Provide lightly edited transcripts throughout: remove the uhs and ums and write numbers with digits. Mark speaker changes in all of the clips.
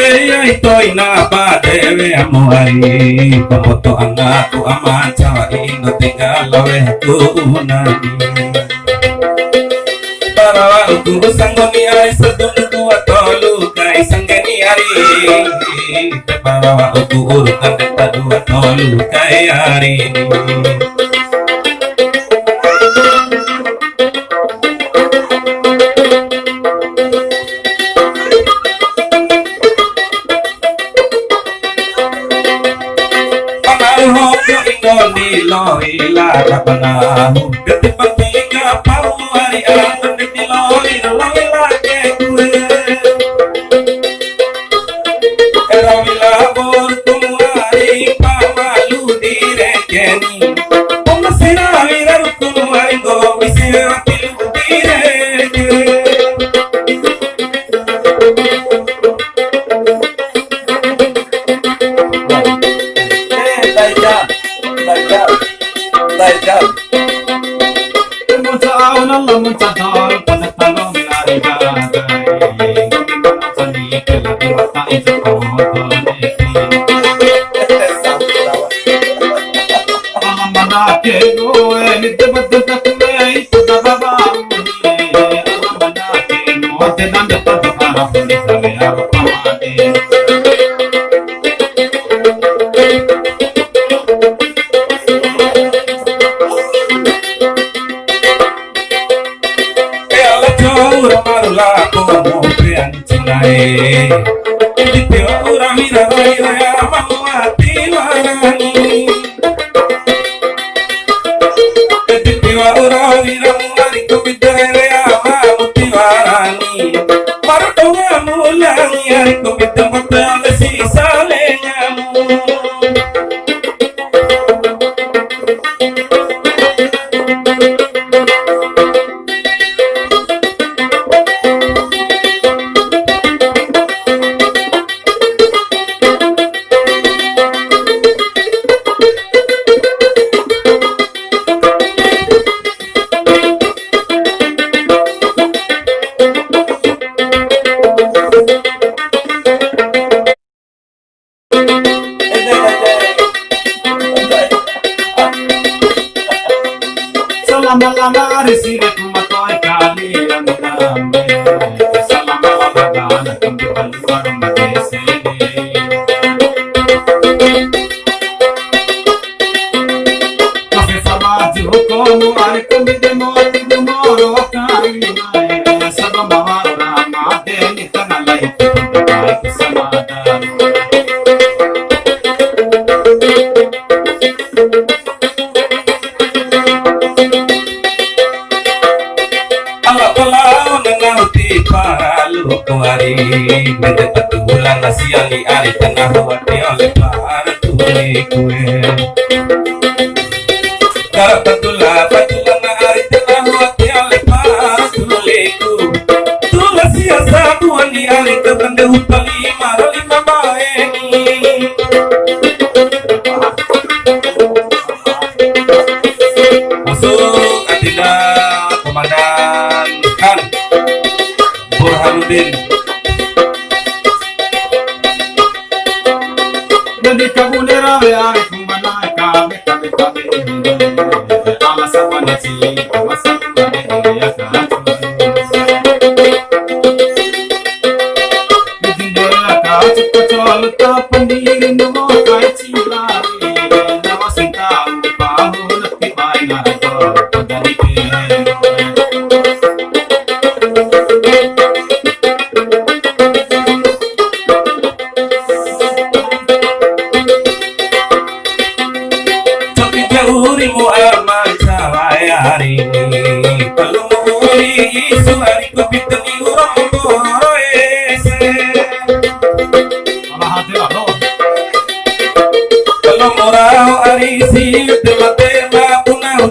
Speaker 1: Ito'y napadeve amuari Pamoto ang ako amansa Ingot tingalawe hakunan Parawal ku sanggoni ay sa dunuku atolu Kay sanggeni ari Parawal ku urutan Tadu atolu kay ari Lo ila kapanahu Gati pagtiga pau hari ang Gati lo ila ke kue Ero ila bortung hari pamalu direkeni Pumasira ira rutung hari go Bisira tilu direke Mendepetulan nasi ali ari tengah hati oleh para tuli kue. Kalau petulah na ari tengah hati oleh para tuli ku. Tulah siasa buan di ari kebende hutali lima baeni. Masuk adila komandan kan Burhanuddin.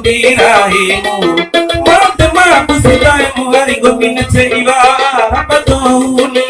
Speaker 1: Dirahimu Matema kusitaimu hari gopina ceiba Rapatuni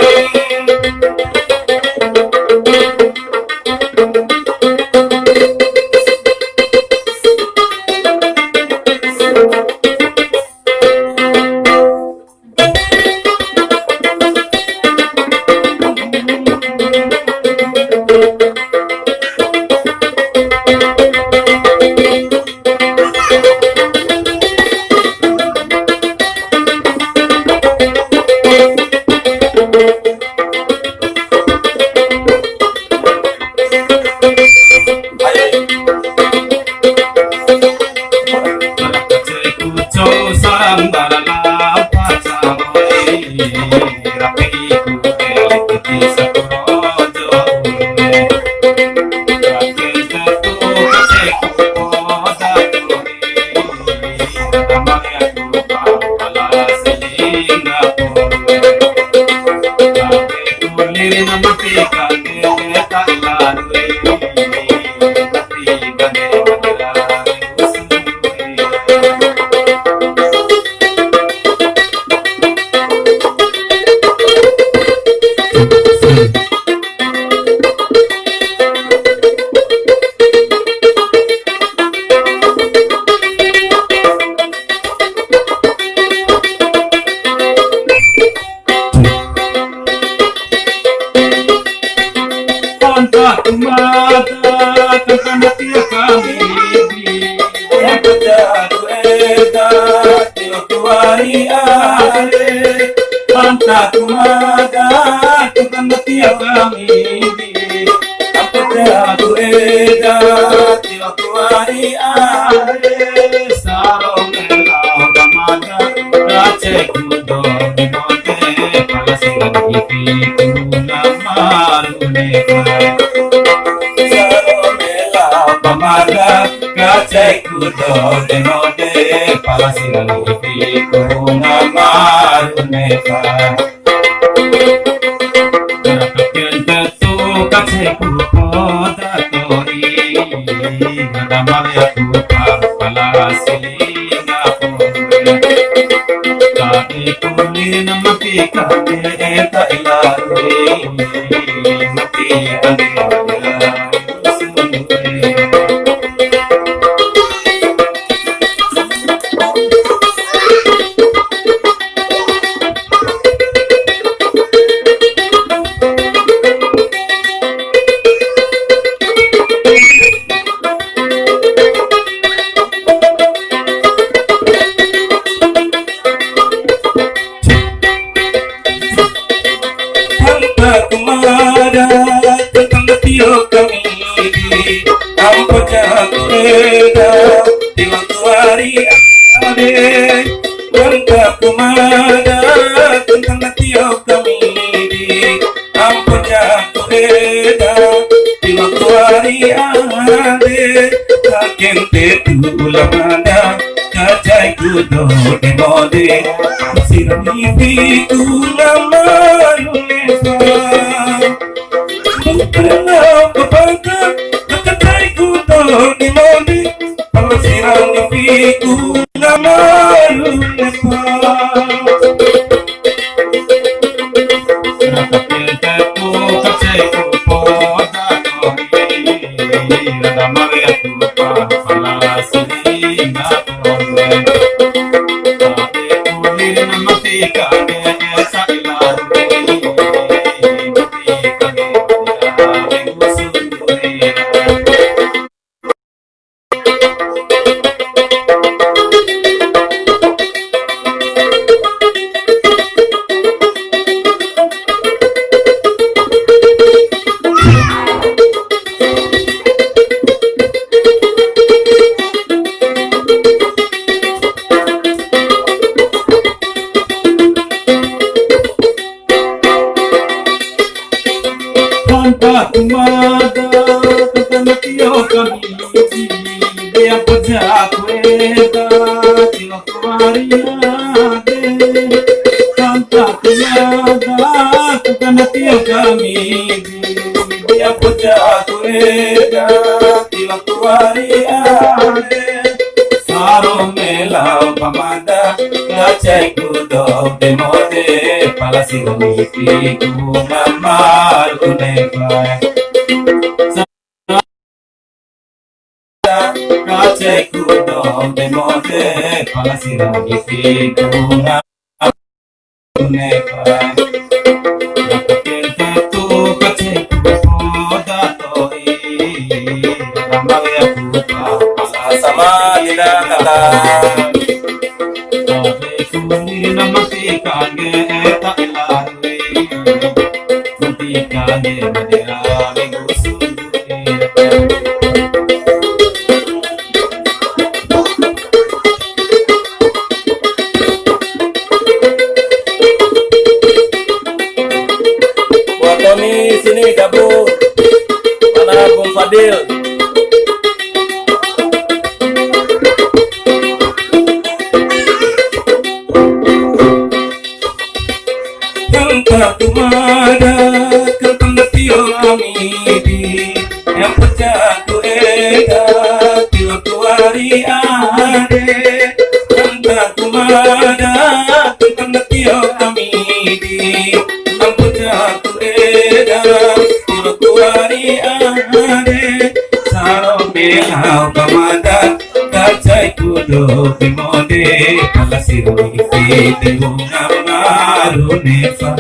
Speaker 1: Tanpa tumada, kau tanda tiada kami di yang pejaku ega tiwa kuari ade tanda kumada tentang tio kami di yang pejaku ega tiwa kuari ade saro belau kamada kacai kudo pimode palasiru ifite ngamaru nefa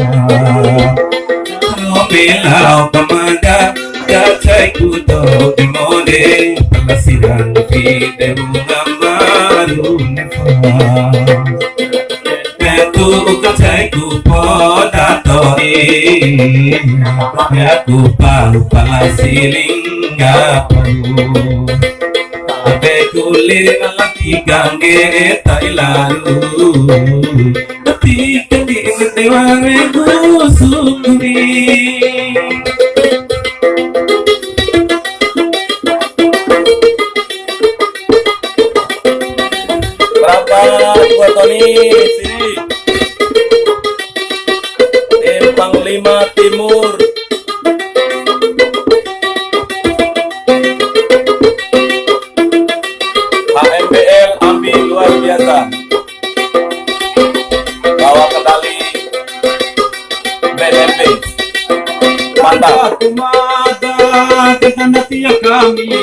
Speaker 1: belau kamada kacai kudo pimode palasiran ifite ngamaru nefa aku kacai kupoda tori aku palu palasiling gapu Abe kulir lagi gangge tai lalu tapi keting dewange kusuri berapa buat Tony sini tim Panglima Timur HMBL ambil luar biasa bawa kendali BNP mantap kumada dengan tiap kami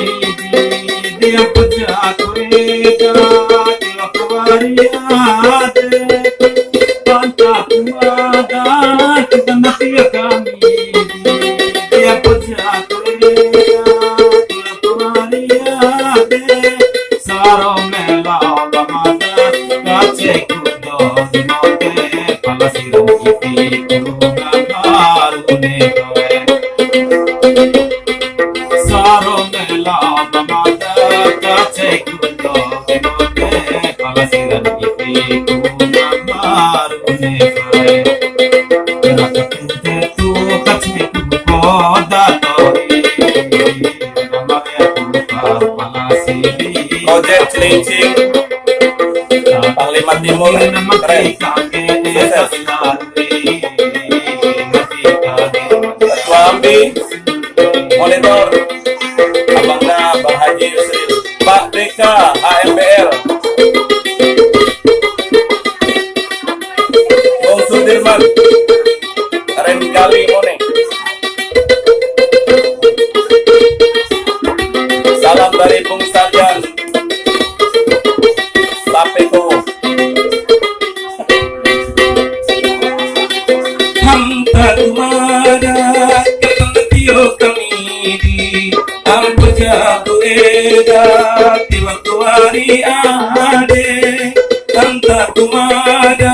Speaker 1: dia pejaku ega dia kuari ade mantap kumada dengan tiap kami dia pejaku ega dia kuari ade saro mela bamada kace kudo dinote palasiru ipi kurugaru nekoe saro mela bamada kace kudo dinote palasiru ipi kurugaru nekoe nakate tu kace kudo tori namanya kurugaru palasiri Ojek Celincing Panglima Timur keren Ketua Ambi Monitor Abangna Bang Haji Yusril Pak Deka HMBL Bung Sudirman keren kali Mone salam dari Bung Sarjan Sapeko Hamta kumada ketang tio kami di ampejaku ega tiwa kuari ade Hamta kumada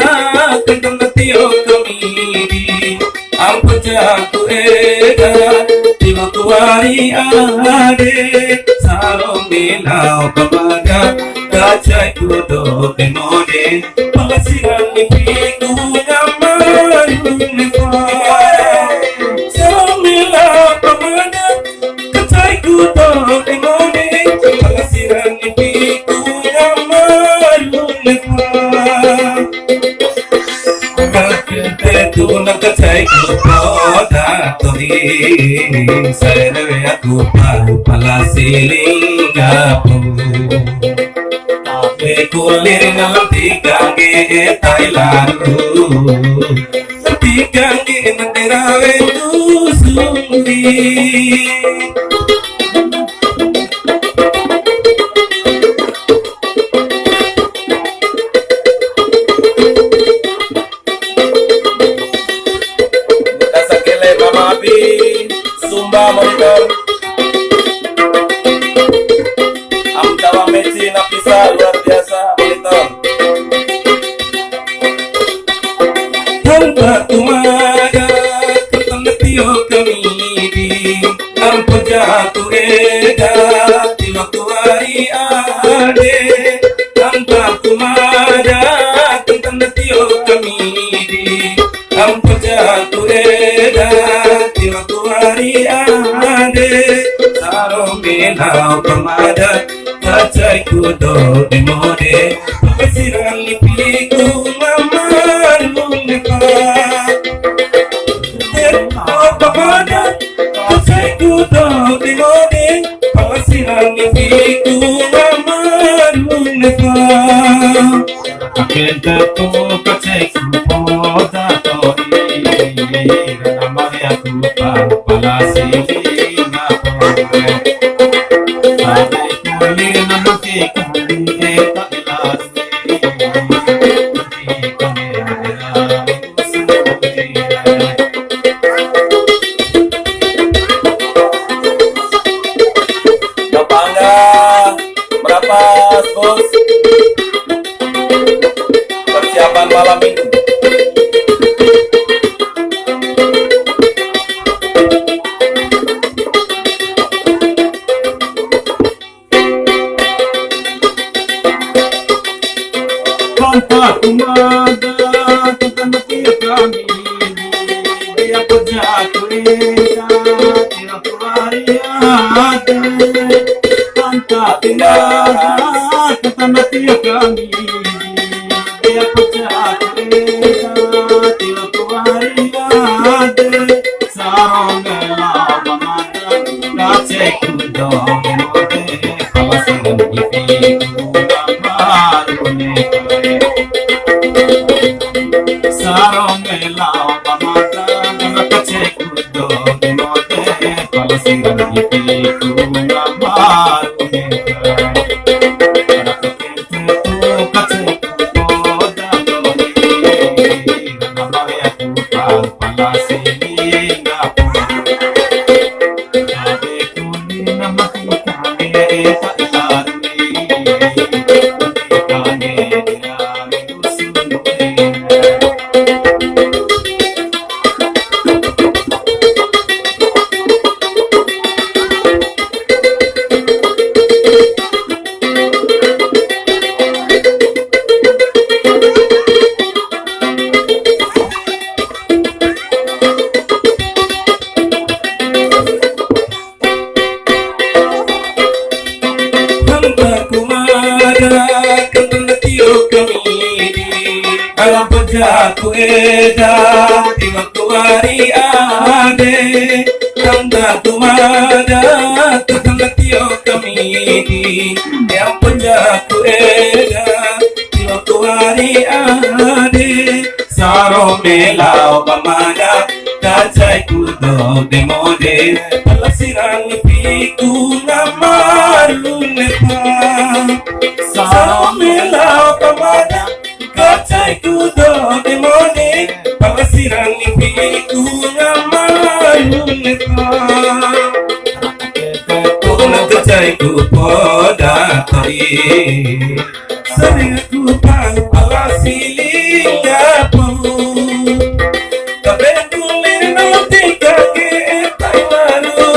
Speaker 1: ketang tio kami di ampejaku ega tiwa kuari ade sarong bilau kamada kacai kudo demode palasiran ipiku ngamaru nefa sarong bilau kamada kacai kudo demode palasiran ipiku ngamaru nefa kakete tu nak kacai kudo datori saya dewe aku palu palasiling gapu kulir ngalam tigange tai lalu tigange menterawe kusuri Dasakele Mama Abi Sumba Monitor Amdawa Meci Napisa luar biasa monitor Tanpa kumada ketang tio kami di ampejaku ega tiwa kuari ade Tanpa kumada ketang tio kami di ampejaku ega tiwa kuari ade saro belau kamada kacai kudo demode palasiran ipiku ngamaru nefa kamada kudo di mode Palasiran ifiku ngamarun nefa
Speaker 2: Akhir tu kacek poda tori Namanya tu palasi na pore Ade kulir namati kali eta ilasi
Speaker 1: Bapangga berapa bos persiapan malam ini
Speaker 2: Kontak kumada Tentang tiap kami Dia pejat kurita Tiap hari ada Kontak kumada Tentang tiap kami Dia pejat kurita Tiap hari ada Sarong gelap mata Kacek kudong Emote Palasiran ifiku Ngamarune Sarong elau pamata Kacek kudong Emote Palasiran ifiku Ngamarune Para kekentu kacek kuda Namanya kupal Palasiran Ade kuni namati kami Eta ilari Kane dirami usunune
Speaker 1: Hamba kumada kentang tio kami alam pejaku eda di waktu hari ade Hamba kumada kentang tio kami yang pejaku eda di waktu hari ade Saro melau pamada kacai kudo demode Palasiran ifiku ngamarun nepa Saro melau pamada kacai kudo demode Palasiran ifiku ngamarun nepa Kona kacai ku poda tori Sering aku pang palasiling gapu Kabeh kulir nanti kake etai maru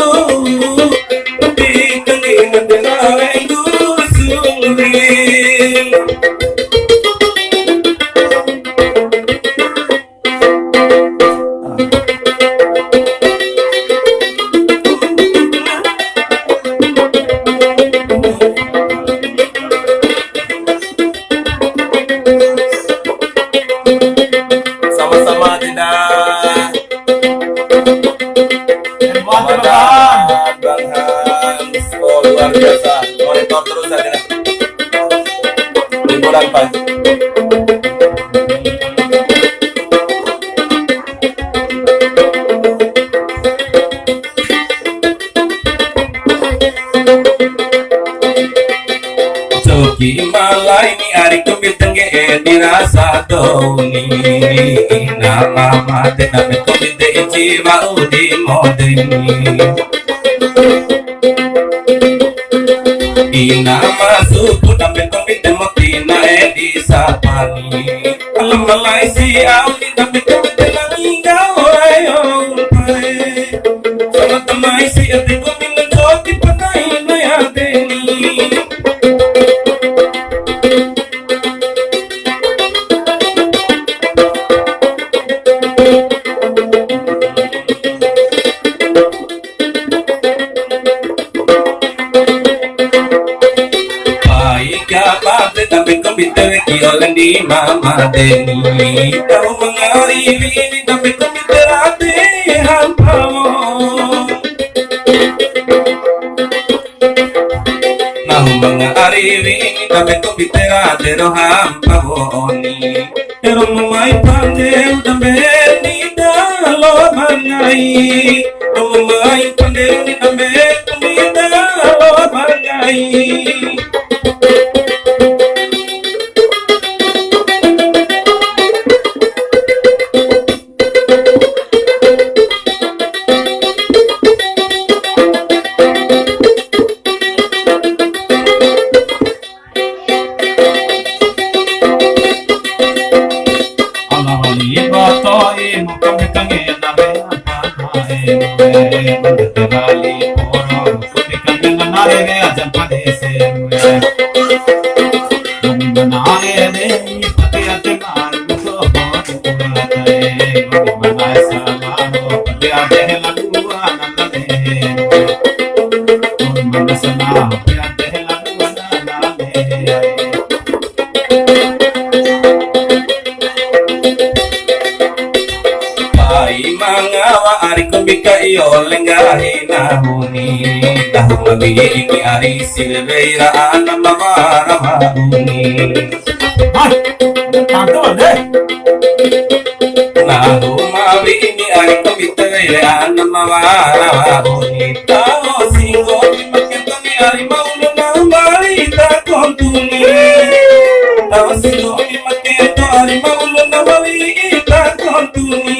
Speaker 1: Di kenging dengareng gusurin Sama-sama tidak Ramadan Bang Hans oh luar biasa monitor terus aja liburan pagi Joki malai ni ari kembil tengge dirasa doni nama mate nabe kembil de jiwa udi modeni ina masuku nabe kembil de motina edi sapani alam malai si auli nabe kembil de langga ayo pai sama tamai si edi kembil de joti panai na yadeni Kiolan di mama deni kau mengarimi ini tapi kami terhati hampamu ini tapi tu bitera dero ham pavoni ero mai pande udambe ni dalo bangai mai pande ni dambe ni dalo bangai ini ari silveira ana mavara mahuni nahu mavi ini ari kavitavere ana mavara mahuni tao singo makentani ari maulu na marita kontuni tao singo makento ari maulu na marita kontuni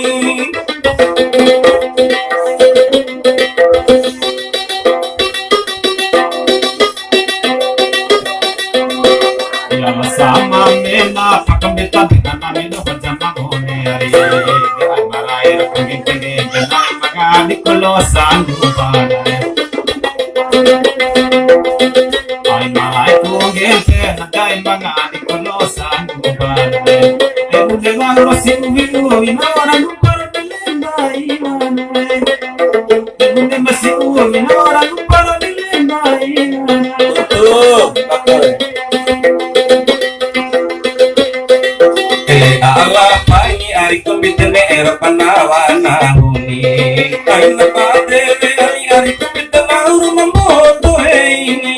Speaker 2: sama mena pakambeta bina meno pajama hone ari marai rakangin kene benai magani kolo sandu bana ai marai tunge se nagai magani kolo sandu bana emu dewa rosi uvilu inora nupara belemba imane emu de masi inora nupara belemba imane
Speaker 1: Allah pani ari kumbitene era panawana huni aina padeve ari kumbitena uru mamoto heini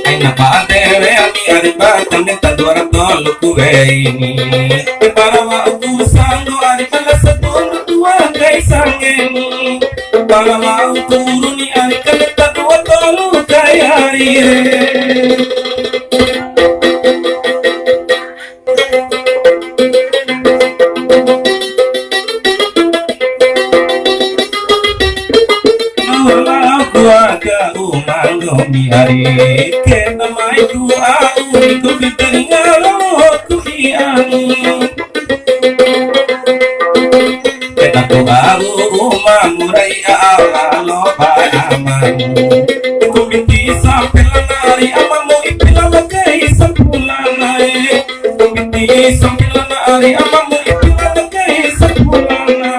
Speaker 1: aina padeve ari batane tadwara tolu kuveini para wa usango ari kala satundu tua kai sangeni para wa ukuruni ari kala tadwa tolu kai hari hari kena mai dua uni ku fitringalo ku iani kena ku aru mamurai ala lo pamamu ku binti sampai lanari amamu ipilana kai sampulana ku binti sampai lanari amamu ipilana kai sampulana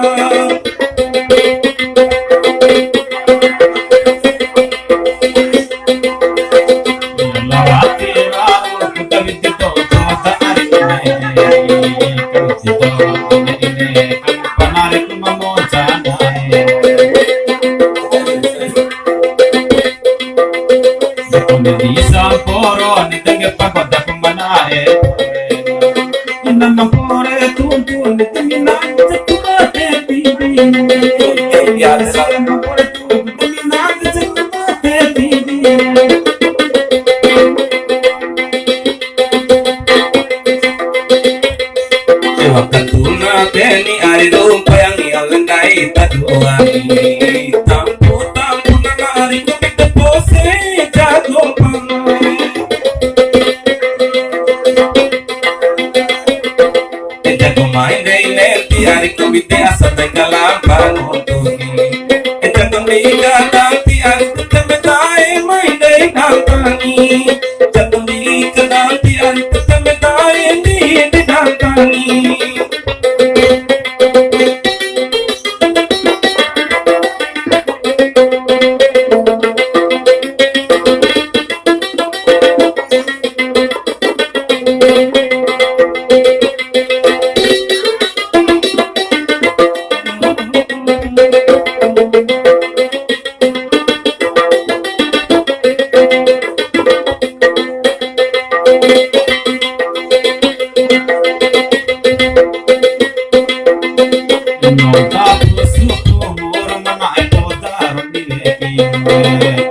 Speaker 2: Tapos sukumur mga ito darong nilekin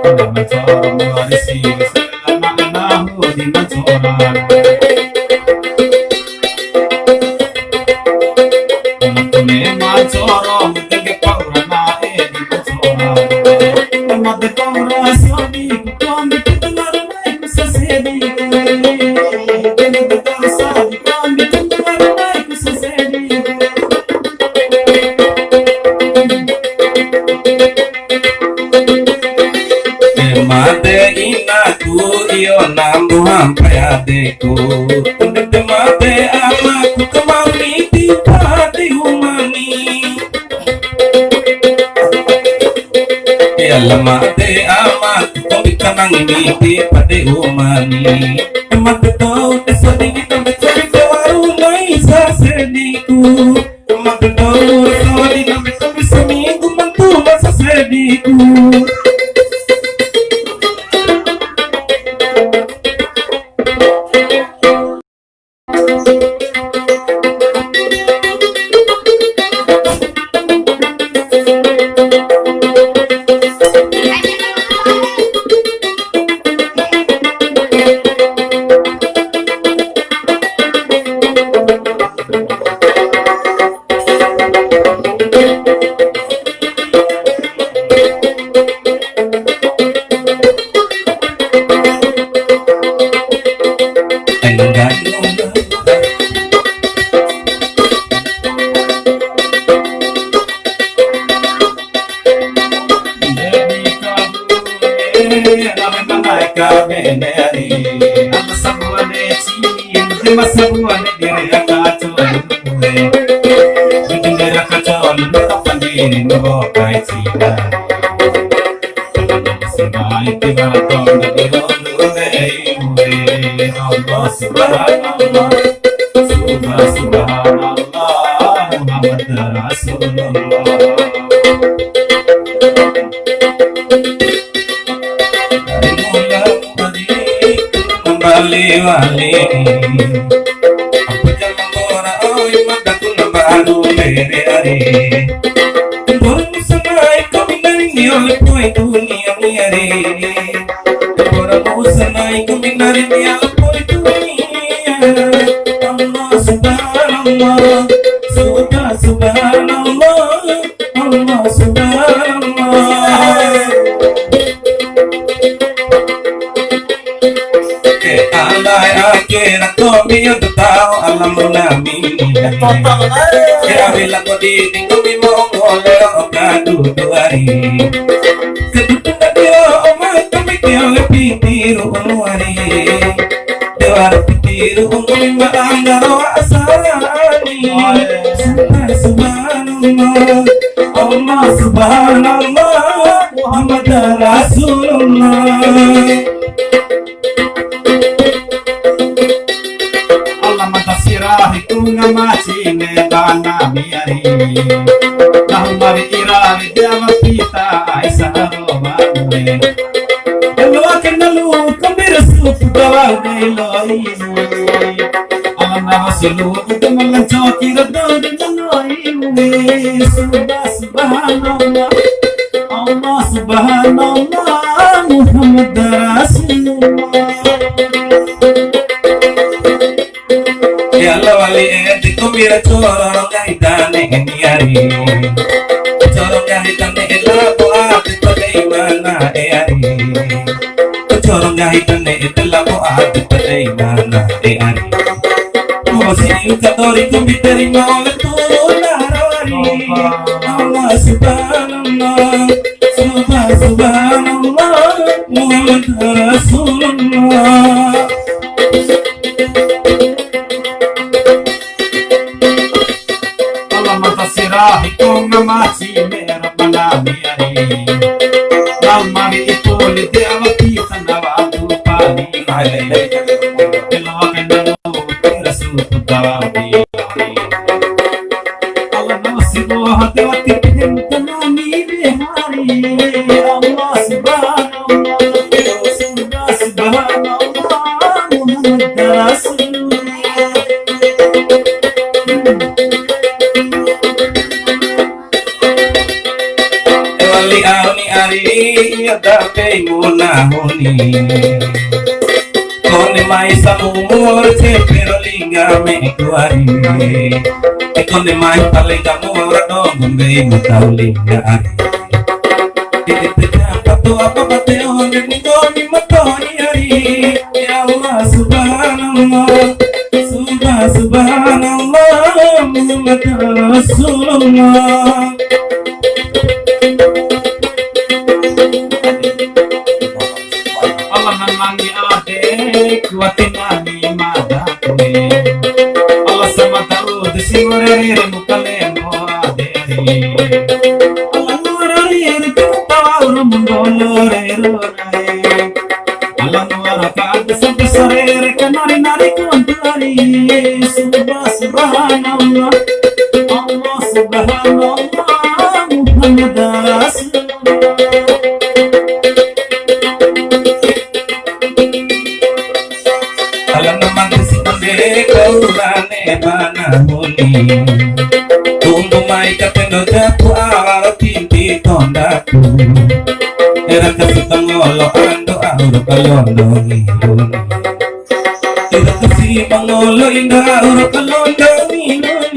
Speaker 2: Kung mansoro mo receive Sila na inaho di mansoran Kung tune mansoro Mutenge paura na di mansoran Kung matagora soni Kung mitutularo na ito sa sedi Kung matagora soni Kung mitutularo na ito sa sedi
Speaker 1: Mate inaku iyo nambu hampayadeku Tunduk mate amaku kemari di pati umani Ya mate amaku komika nangini di pati umani Mate tau desodi kita mencari kewaru naisa sediku Mate tau desodi kita mencari seminggu mantu masa sediku Wali apa jalan mora oi madaku nambahanu mere Borong sanai kami nari oleh poin dunia miare Borong sanai kami nari oleh poin dunia Allah subhanallah subhanallah Allah subhanallah Kira komi yung tao alam mo namin Kaya bilang ko diting komi mo ngole o kaduduari Kadudu na diyo o mahal kami kayo lepitiru unuari Dewara pitiru kung komi maangga o asarani Subhanallah Allah subhanallah Muhammad Rasulullah Hitunga machine bana miari Nahumari irari dewa pita aisa aroma mue Elwa kenalu kambira supu dawa gailo imu Alana hasilu utamalan choki radau dengano imu Subhanallah Allah subhanallah Muhammad Rasulullah Allah wali enti kumira corong kahitane ngeniari corong kahitane elapo ati pada imana eari corong kahitane elapo ati pada imana eari Musi katori kumbiteri maole tunarari Allah subhanallah subhanallah Muhammad Rasulullah Hitong mati mera banami ari Namari itu lide awati tanawa tupani hai Elo kenalo rasu tudawi Allah nasibu hati hati pidem tanami behari Allah subhanallah subhanallah Muhammad Rasulullah ari ada pe muna honi kone mai samumur se pero linga me kuari kone mai palinga mur dong gumbe mutau linga ari apa bateo ni koni matoni ari ya Allah subhanallah subhanallah Muhammad Rasulullah.
Speaker 2: Allah nanangi ade kuatin ani madakune Allah sama tahu desimore mukale mo ade Allah nurari tawa mundolo re Allah nuarakat sampai sore kanari nari kuantari subhanallah Allah subhanallah Muhammad Rasulullah.
Speaker 1: Alam naman kasi kami kaurane mana huli kung bumay ka penodapo arating di tondaku era kasi tangolo ando auro kalondo ngilon era kasi mangolo inda auro kalondo ngilon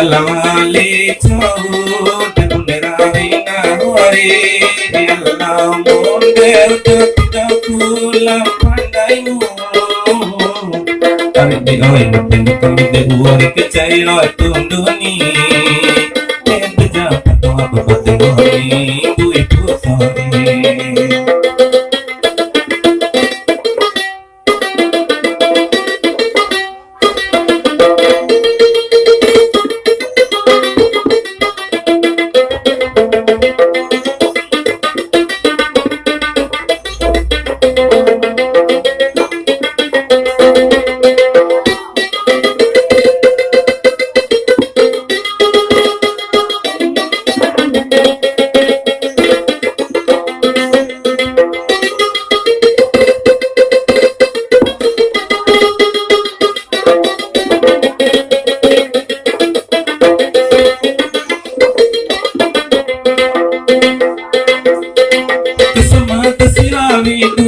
Speaker 1: Lamali chau de bunderina hore Allah munde utak kula pandai mu ari di oi meten kami de uari kecai roi tunduni endu japa to apa batengoni itu sore.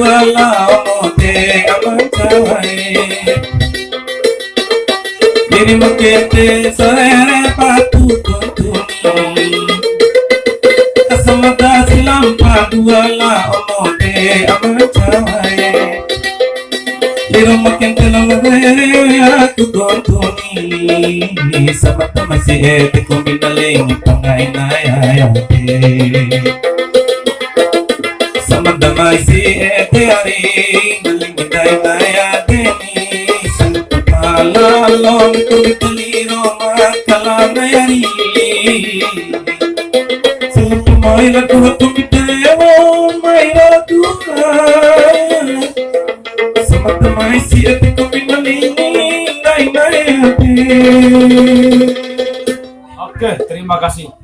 Speaker 1: Wala omote amanchawai Diri makete sarere patu tuntuni Asamata silam padu wala omote amanchawai Diri makete lamare aku tuntuni Samata masih ete kuminaling pangai nayayate Damai si ete ari ngalingay naya deni sang pala lom kulituliro makalam nayari sang pumay lagu kumitewo may lagu sama damai si ete kuminaling naya ate.
Speaker 2: Oke, terima kasih.